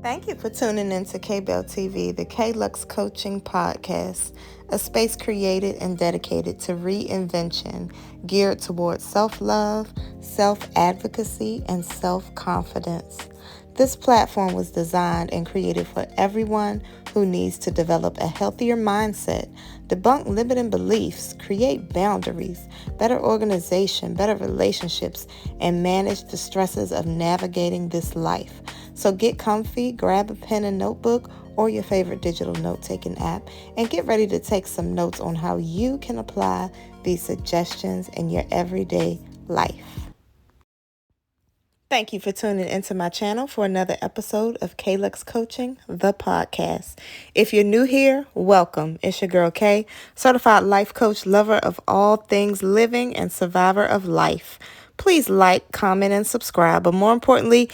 Thank you for tuning in to K-Bell TV, the K-Lux Coaching Podcast, a space created and dedicated to reinvention, geared towards self-love, self-advocacy, and self-confidence. This platform was designed and created for everyone who needs to develop a healthier mindset, debunk limiting beliefs, create boundaries, better organization, better relationships, and manage the stresses of navigating this life. So get comfy, grab a pen and notebook or your favorite digital note-taking app, and get ready to take some notes on how you can apply these suggestions in your everyday life. Thank you for tuning into my channel for another episode of K-Lux Coaching, the podcast. If you're new here, welcome. It's your girl Kay, certified life coach, lover of all things living, and survivor of life. Please like, comment, and subscribe. But more importantly,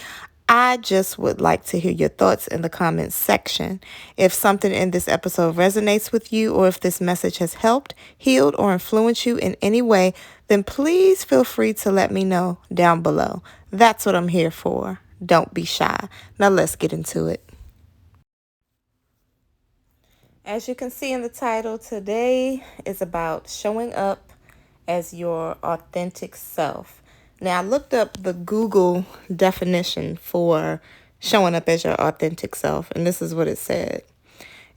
I just would like to hear your thoughts in the comments section. If something in this episode resonates with you, or if this message has helped, healed, or influenced you in any way, then please feel free to let me know down below. That's what I'm here for. Don't be shy. Now let's get into it. As you can see in the title, today is about showing up as your authentic self. Now, I looked up the Google definition for showing up as your authentic self, and this is what it said.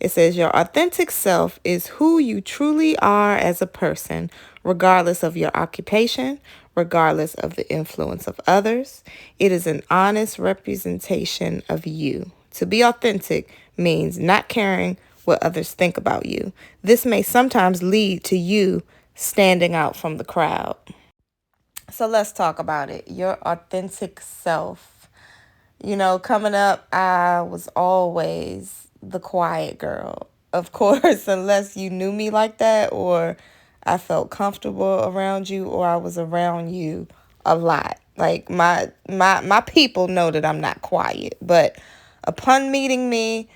It says, your authentic self is who you truly are as a person, regardless of your occupation, regardless of the influence of others. It is an honest representation of you. To be authentic means not caring what others think about you. This may sometimes lead to you standing out from the crowd. So let's talk about it. Your authentic self. Coming up, I was always the quiet girl. Of course, unless you knew me like that, or I felt comfortable around you, or I was around you a lot. Like my people know that I'm not quiet, but upon meeting me,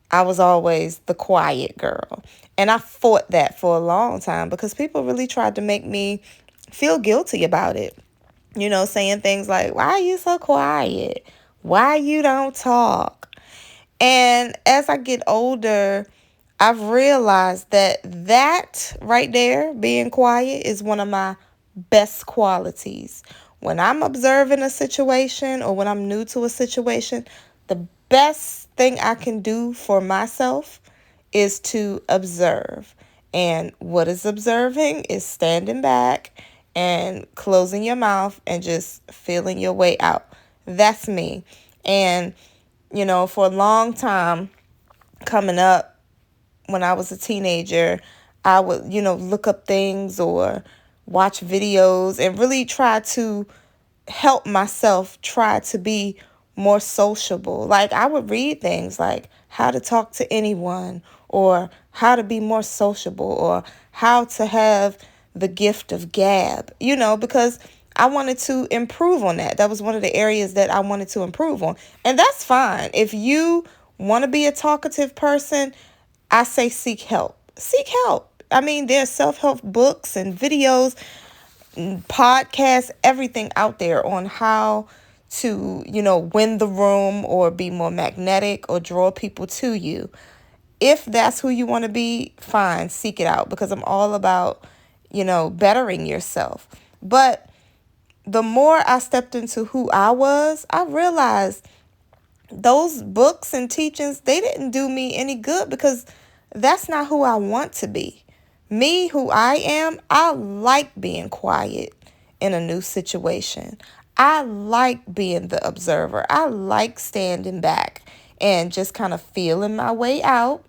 I was always the quiet girl. And I fought that for a long time because people really tried to make me feel guilty about it. Saying things like, why are you so quiet? Why you don't talk? And as I get older, I've realized that right there, being quiet, is one of my best qualities. When I'm observing a situation or when I'm new to a situation, the best thing I can do for myself is to observe. And what is observing is standing back and closing your mouth and just feeling your way out. That's me. And, for a long time coming up, when I was a teenager, I would, look up things or watch videos and really try to help myself try to be more sociable. Like, I would read things like how to talk to anyone, or how to be more sociable, or how to have the gift of gab, because I wanted to improve on that. That was one of the areas that I wanted to improve on. And that's fine. If you want to be a talkative person, I say seek help. Seek help. I mean, there's self-help books and videos, podcasts, everything out there on how to, win the room or be more magnetic or draw people to you. If that's who you want to be, fine, seek it out, because I'm all about, bettering yourself. But the more I stepped into who I was, I realized those books and teachings, they didn't do me any good, because that's not who I want to be. Me, who I am, I like being quiet in a new situation. I like being the observer. I like standing back and just kind of feeling my way out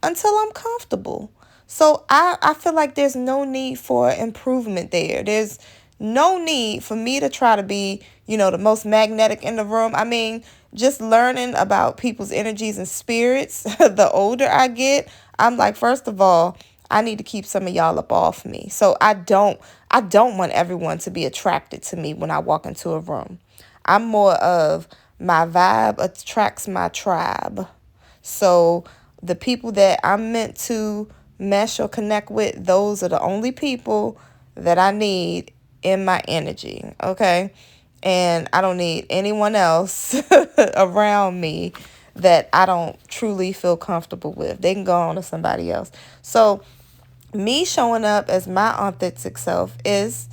until I'm comfortable. So I feel like there's no need for improvement there. There's no need for me to try to be, the most magnetic in the room. I mean, just learning about people's energies and spirits, the older I get, I'm like, first of all, I need to keep some of y'all up off me. So I don't want everyone to be attracted to me when I walk into a room. I'm more of, my vibe attracts my tribe. So the people that I'm meant to mesh or connect with, those are the only people that I need in my energy, okay? And I don't need anyone else around me that I don't truly feel comfortable with. They can go on to somebody else. So me showing up as my authentic self is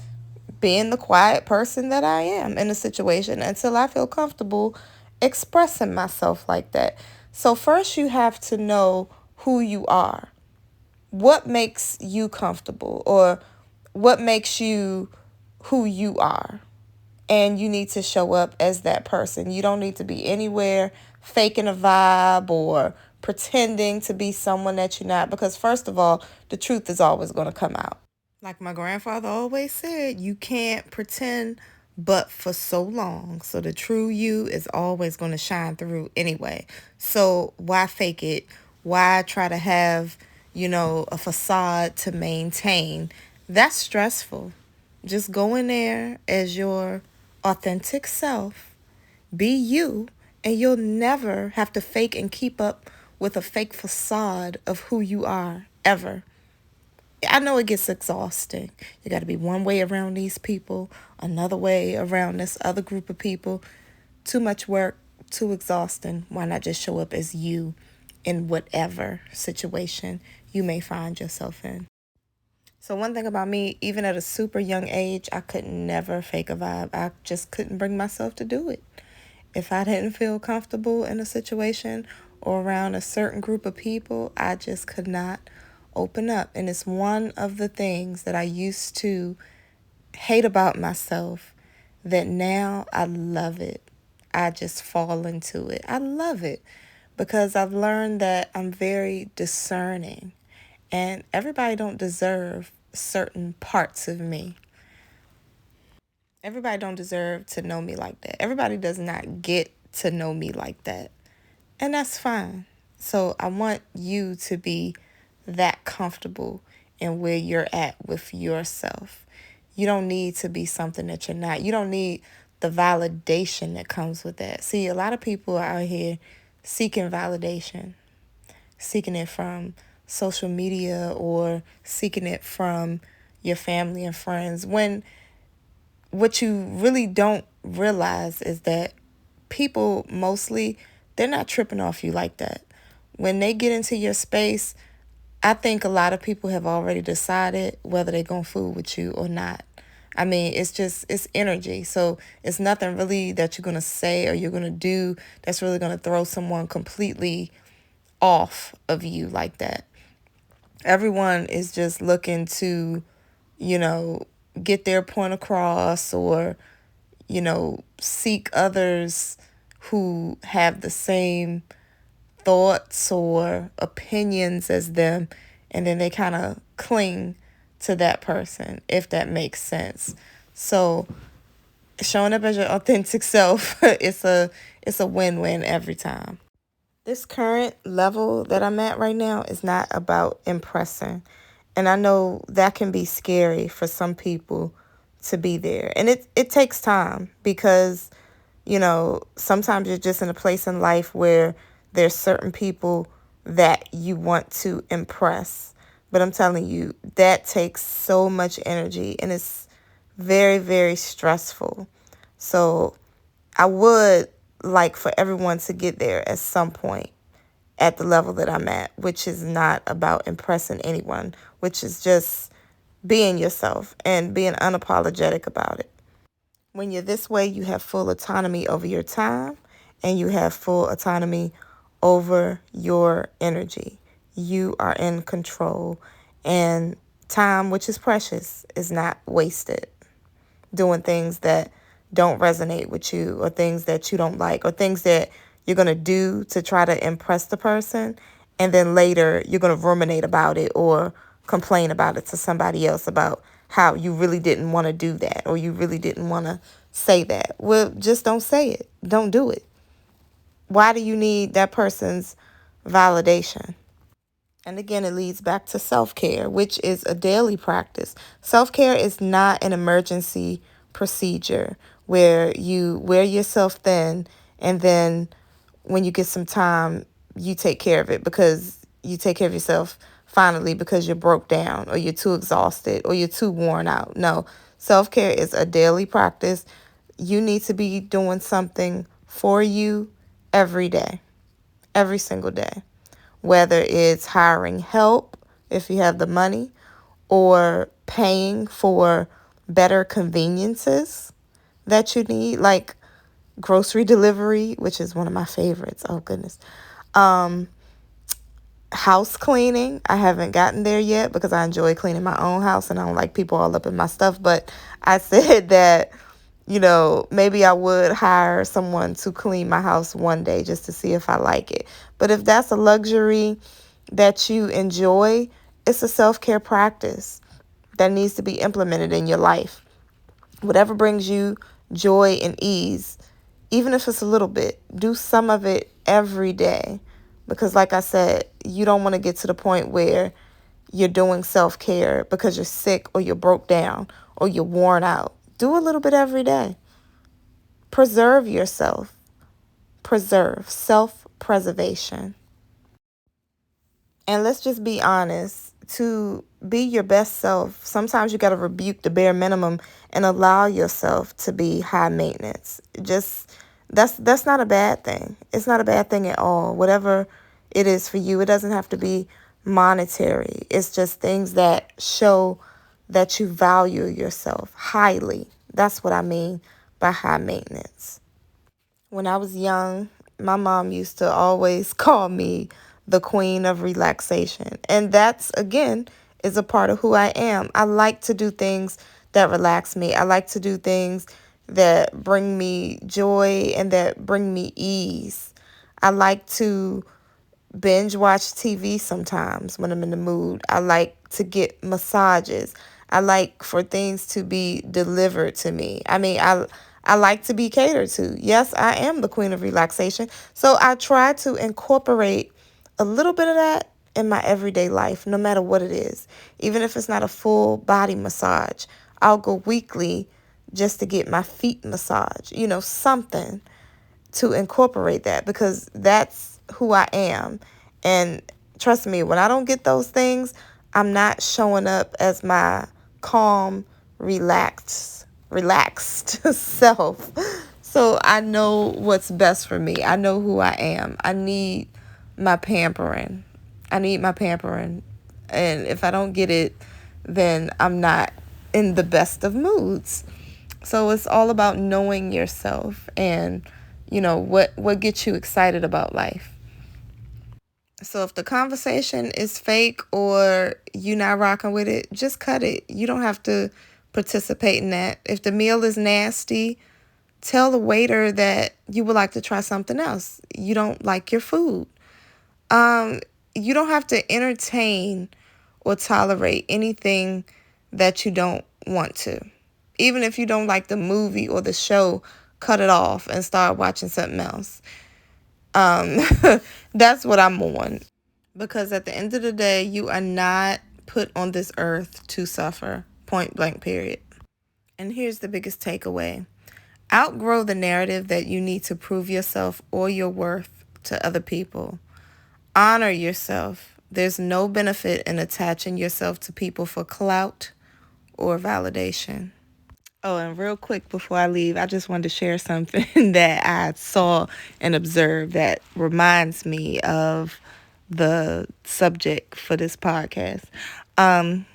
being the quiet person that I am in a situation until I feel comfortable expressing myself like that. So first you have to know who you are. What makes you comfortable, or what makes you who you are? And you need to show up as that person. You don't need to be anywhere faking a vibe or pretending to be someone that you're not, because first of all, the truth is always going to come out. Like my grandfather always said, you can't pretend but for so long. So the true you is always going to shine through anyway. So why fake it? Why try to have, a facade to maintain? That's stressful. Just go in there as your authentic self, be you, and you'll never have to fake and keep up with a fake facade of who you are ever. I know it gets exhausting. You got to be one way around these people, another way around this other group of people. Too much work, too exhausting. Why not just show up as you in whatever situation you may find yourself in? So one thing about me, even at a super young age, I could never fake a vibe. I just couldn't bring myself to do it. If I didn't feel comfortable in a situation or around a certain group of people, I just could not open up. And it's one of the things that I used to hate about myself that now I love it. I just fall into it. I love it because I've learned that I'm very discerning, and everybody don't deserve certain parts of me. Everybody don't deserve to know me like that. Everybody does not get to know me like that. And that's fine. So I want you to be that comfortable in where you're at with yourself. You don't need to be something that you're not. You don't need the validation that comes with that. See, a lot of people are out here seeking validation, seeking it from social media or seeking it from your family and friends, when what you really don't realize is that people mostly, they're not tripping off you like that. When they get into your space, I think a lot of people have already decided whether they're going to fool with you or not. I mean, it's energy. So it's nothing really that you're going to say or you're going to do that's really going to throw someone completely off of you like that. Everyone is just looking to, you know, get their point across, or seek others who have the same thoughts or opinions as them, and then they kind of cling to that person, if that makes sense. So showing up as your authentic self, it's a win-win every time. This current level that I'm at right now is not about impressing. And I know that can be scary for some people to be there. And it takes time because, sometimes you're just in a place in life where there's certain people that you want to impress. But I'm telling you, that takes so much energy and it's very, very stressful. So I would like for everyone to get there at some point at the level that I'm at, which is not about impressing anyone, which is just being yourself and being unapologetic about it. When you're this way, you have full autonomy over your time and you have full autonomy over your energy. You are in control, and time, which is precious, is not wasted doing things that don't resonate with you, or things that you don't like, or things that you're going to do to try to impress the person. And then later you're going to ruminate about it or complain about it to somebody else about how you really didn't want to do that, or you really didn't want to say that. Well, just don't say it. Don't do it. Why do you need that person's validation? And again, it leads back to self-care, which is a daily practice. Self-care is not an emergency procedure where you wear yourself thin and then when you get some time, you take care of it because you take care of yourself finally because you're broke down or you're too exhausted or you're too worn out. No, self-care is a daily practice. You need to be doing something for you every day. every single day, whether it's hiring help if you have the money or paying for better conveniences that you need, like grocery delivery, which is one of my favorites. Oh, goodness. Um, House cleaning. I haven't gotten there yet because I enjoy cleaning my own house and I don't like people all up in my stuff. But I said that, maybe I would hire someone to clean my house one day just to see if I like it. But if that's a luxury that you enjoy, it's a self-care practice that needs to be implemented in your life. Whatever brings you joy and ease, even if it's a little bit, do some of it every day. Because, like I said, you don't want to get to the point where you're doing self-care because you're sick or you're broke down or you're worn out. Do a little bit every day. Preserve yourself. Preserve self-preservation. And let's just be honest, to be your best self, sometimes you got to rebuke the bare minimum and allow yourself to be high maintenance. Just that's not a bad thing. It's not a bad thing at all. Whatever it is for you, it doesn't have to be monetary. It's just things that show that you value yourself highly. That's what I mean by high maintenance. When I was young, my mom used to always call me the queen of relaxation. And that's, again, is a part of who I am. I like to do things that relax me. I like to do things that bring me joy and that bring me ease. I like to binge watch TV sometimes when I'm in the mood. I like to get massages. I like for things to be delivered to me. I like to be catered to. Yes, I am the queen of relaxation. So I try to incorporate a little bit of that in my everyday life, no matter what it is. Even if it's not a full body massage, I'll go weekly just to get my feet massaged, something to incorporate that because that's who I am. And trust me, when I don't get those things, I'm not showing up as my calm, relaxed self. So I know what's best for me. I know who I am. I need my pampering. And if I don't get it, then I'm not in the best of moods. So it's all about knowing yourself and, what gets you excited about life. So if the conversation is fake or you not rocking with it, just cut it. You don't have to participate in that. If the meal is nasty, tell the waiter that you would like to try something else. You don't like your food. You don't have to entertain or tolerate anything that you don't want to. Even if you don't like the movie or the show, cut it off and start watching something else. Um, that's what I'm on. Because at the end of the day, you are not put on this earth to suffer. Point blank, period. And here's the biggest takeaway. Outgrow the narrative that you need to prove yourself or your worth to other people. Honor yourself. There's no benefit in attaching yourself to people for clout or validation. Oh, and real quick before I leave, I just wanted to share something that I saw and observed that reminds me of the subject for this podcast. Um,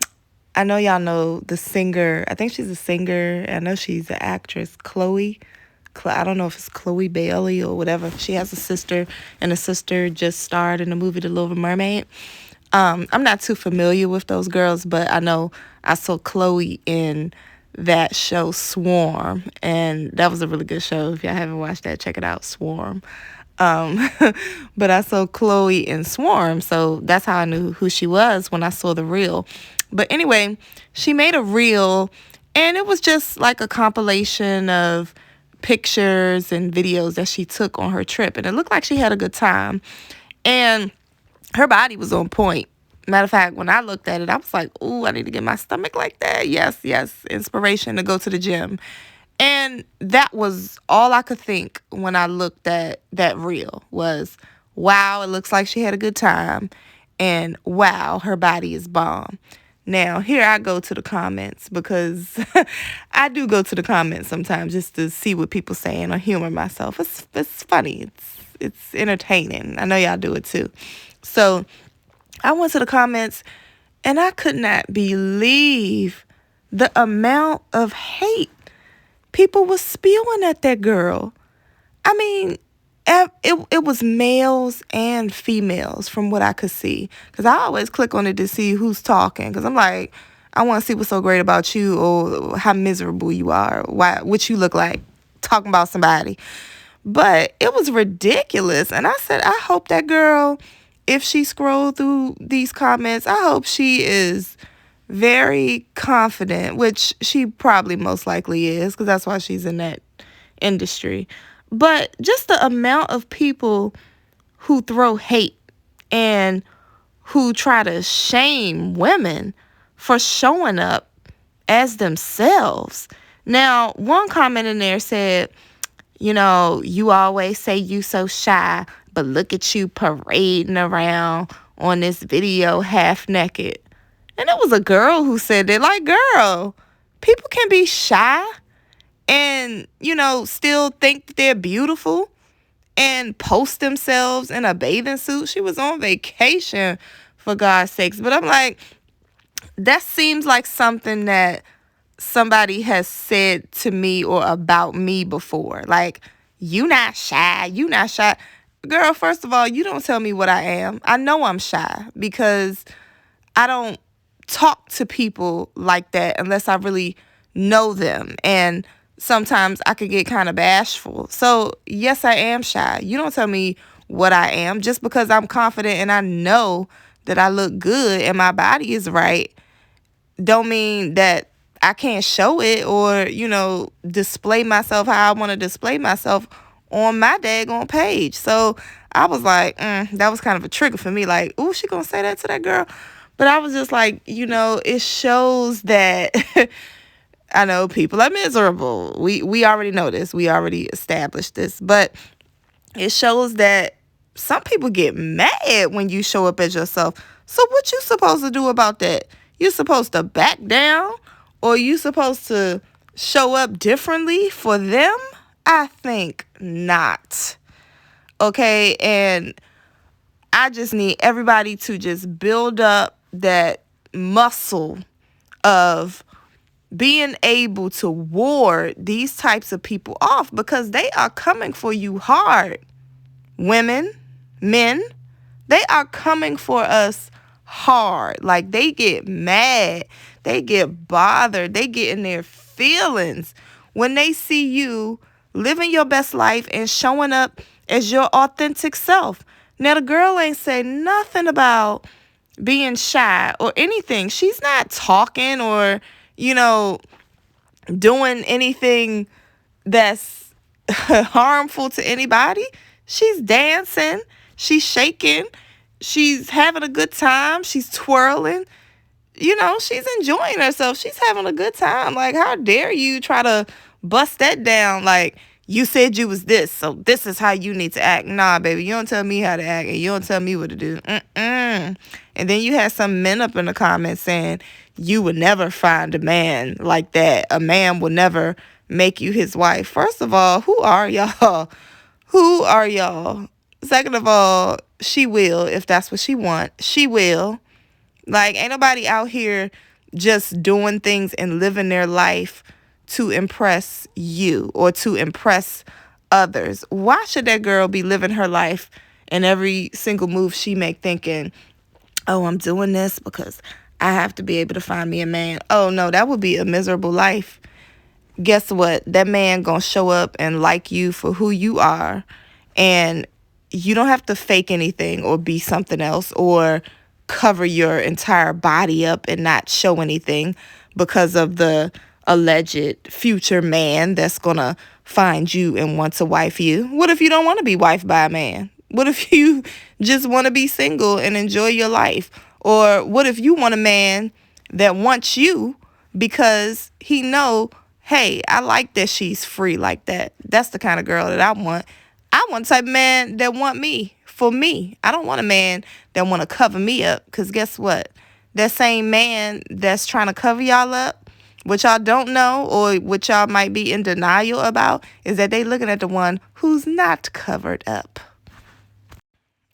I know y'all know the singer. I think she's a singer. I know she's an actress, Chloe. I don't know if it's Chloe Bailey or whatever. She has a sister, and the sister just starred in the movie The Little Mermaid. I'm not too familiar with those girls, but I know I saw Chloe in that show Swarm, and that was a really good show. If y'all haven't watched that, check it out, Swarm. Um, but I saw Chloe in Swarm, so that's how I knew who she was when I saw the reel. But anyway, she made a reel, and it was just like a compilation of pictures and videos that she took on her trip, and it looked like she had a good time. And her body was on point. Matter of fact, when I looked at it, I was like, ooh, I need to get my stomach like that. Yes, inspiration to go to the gym. And that was all I could think when I looked at that reel was, wow, it looks like she had a good time. And wow, her body is bomb. Now, here I go to the comments because I do go to the comments sometimes just to see what people saying or humor myself. It's funny. It's entertaining. I know y'all do it too. So I went to the comments and I could not believe the amount of hate people was spewing at that girl. I mean, it was males and females from what I could see. Because I always click on it to see who's talking. Because I'm like, I want to see what's so great about you or how miserable you are, what you look like talking about somebody. But it was ridiculous. And I said, I hope that girl, if she scrolled through these comments, I hope she is very confident, which she probably most likely is, because that's why she's in that industry. But just the amount of people who throw hate and who try to shame women for showing up as themselves. Now, one comment in there said, you always say you so shy, but look at you parading around on this video half naked. And it was a girl who said that, like, girl, people can be shy and, still think that they're beautiful and post themselves in a bathing suit. She was on vacation, for God's sakes. But I'm like, that seems like something that somebody has said to me or about me before. Like, you not shy. You not shy. Girl, first of all, you don't tell me what I am. I know I'm shy because I don't talk to people like that unless I really know them. And sometimes I could get kind of bashful. So, yes, I am shy. You don't tell me what I am. Just because I'm confident and I know that I look good and my body is right, don't mean that I can't show it or, display myself how I want to display myself on my daggone page. So I was like, that was kind of a trigger for me. Like, ooh, she gonna say that to that girl? But I was just like, it shows that I know people are miserable. We already know this. We already established this. But it shows that some people get mad when you show up as yourself. So what you supposed to do about that? You supposed to back down? Or you supposed to show up differently for them? I think not. Okay, and I just need everybody to just build up that muscle of being able to ward these types of people off, because they are coming for you hard. Women, men, they are coming for us hard. Like, they get mad, they get bothered, they get in their feelings when they see you living your best life and showing up as your authentic self. Now, the girl ain't say nothing about being shy or anything. She's not talking or, doing anything that's harmful to anybody. She's dancing, she's shaking, she's having a good time, she's twirling. She's enjoying herself. She's having a good time. Like, how dare you try to bust that down? Like, you said you was this, so this is how you need to act. Nah, baby, you don't tell me how to act, and you don't tell me what to do. And then you had some men up in the comments saying you would never find a man like that. A man will never make you his wife. First of all, who are y'all? Who are y'all? Second of all, she will, if that's what she want. She will. Like, ain't nobody out here just doing things and living their life to impress you or to impress others. Why should that girl be living her life and every single move she make thinking, oh, I'm doing this because I have to be able to find me a man? Oh, no, that would be a miserable life. Guess what? That man gonna show up and like you for who you are. And you don't have to fake anything or be something else or cover your entire body up and not show anything because of the alleged future man that's gonna find you and want to wife you. What if you don't want to be wifed by a man? What if you just want to be single and enjoy your life? Or what if you want a man that wants you because he know, hey, I like that she's free like that. That's the kind of girl that I want. I want the type of man that want me for me. I don't want a man that want to cover me up, because guess what? That same man that's trying to cover y'all up, what y'all don't know or what y'all might be in denial about, is that they looking at the one who's not covered up.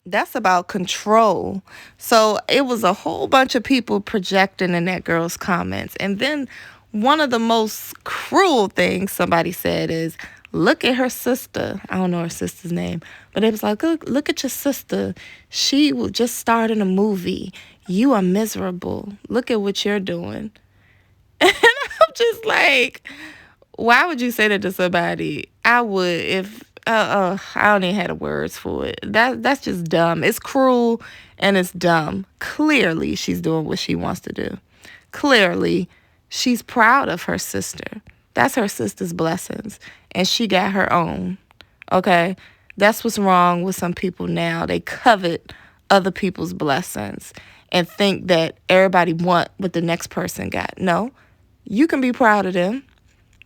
That's about control. So it was a whole bunch of people projecting in that girl's comments. And then one of the most cruel things somebody said is, look at her sister. I don't know her sister's name, but it was like, look at your sister. She will just start in a movie. You are miserable. Look at what you're doing. And I'm just like, why would you say that to somebody? I would if I don't even have the words for it. That's just dumb. It's cruel and it's dumb. Clearly, she's doing what she wants to do. Clearly, she's proud of her sister. That's her sister's blessings, and she got her own. Okay, that's what's wrong with some people now. They covet other people's blessings and think that everybody want what the next person got. No, you can be proud of them.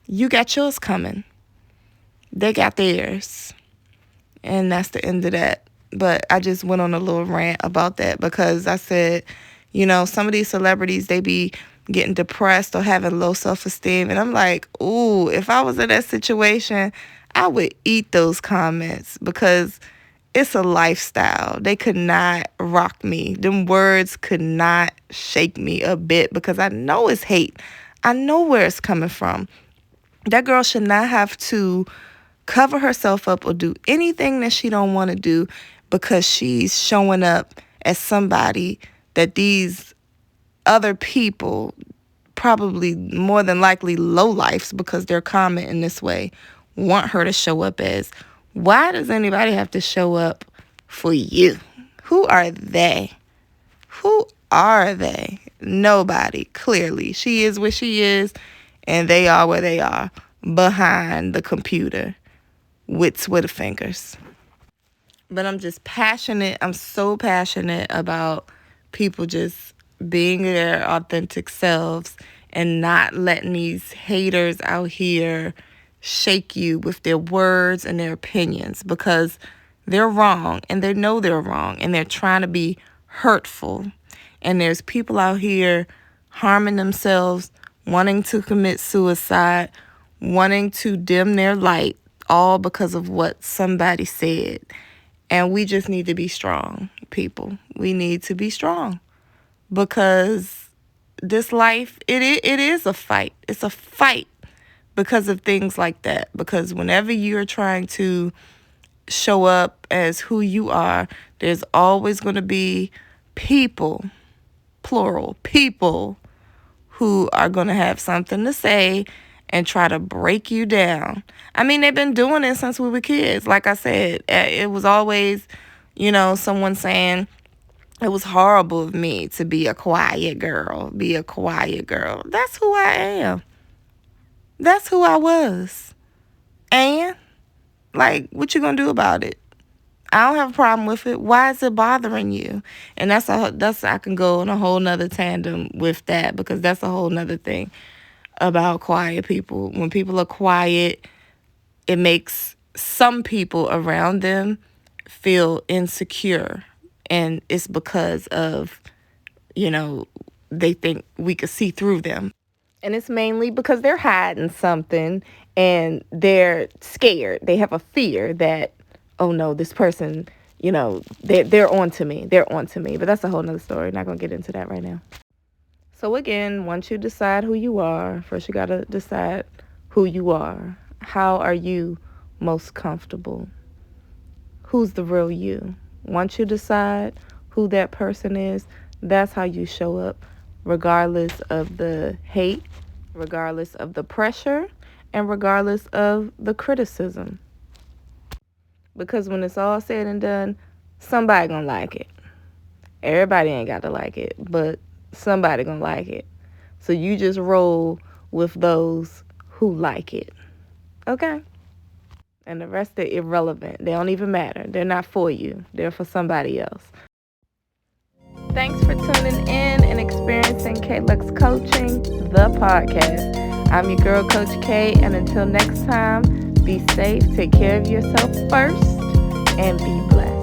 You got yours coming. They got theirs. And that's the end of that. But I just went on a little rant about that because I said, some of these celebrities, they be getting depressed or having low self-esteem. And I'm like, ooh, if I was in that situation, I would eat those comments because it's a lifestyle. They could not rock me. Them words could not shake me a bit because I know it's hate. I know where it's coming from. That girl should not have to cover herself up or do anything that she don't want to do because she's showing up as somebody that these other people, probably more than likely lowlifes because they're commenting this way, want her to show up as. Why does anybody have to show up for you? Who are they? Who are they? Nobody, clearly. She is what she is, and they are where they are, behind the computer with Twitter fingers. But I'm just passionate. I'm so passionate about people just being their authentic selves and not letting these haters out here shake you with their words and their opinions because they're wrong and they know they're wrong and they're trying to be hurtful. And there's people out here harming themselves, wanting to commit suicide, wanting to dim their light, all because of what somebody said. And we just need to be strong, people. We need to be strong because this life, it is a fight. It's a fight because of things like that. Because whenever you're trying to show up as who you are, there's always going to be people, plural, people who are going to have something to say and try to break you down. I mean, they've been doing it since we were kids. Like I said, it was always, someone saying it was horrible of me to be a quiet girl, That's who I am. That's who I was. And, what you gonna do about it? I don't have a problem with it. Why is it bothering you? And that's I can go on a whole nother tandem with that because that's a whole nother thing about quiet people. When people are quiet, it makes some people around them feel insecure. And it's because of, they think we could see through them. And it's mainly because they're hiding something and they're scared. They have a fear that, oh no, this person, they're on to me. They're on to me. But that's a whole nother story. Not going to get into that right now. So again, once you decide who you are, first you got to decide who you are. How are you most comfortable? Who's the real you? Once you decide who that person is, that's how you show up, regardless of the hate, regardless of the pressure, and regardless of the criticism. Because when it's all said and done, somebody gonna like it. Everybody ain't got to like it, but somebody gonna like it. So you just roll with those who like it. Okay? And the rest are irrelevant. They don't even matter. They're not for you. They're for somebody else. Thanks for tuning in and experiencing K-Lux Coaching, the podcast. I'm your girl, Coach K, and until next time, be safe, take care of yourself first, and be blessed.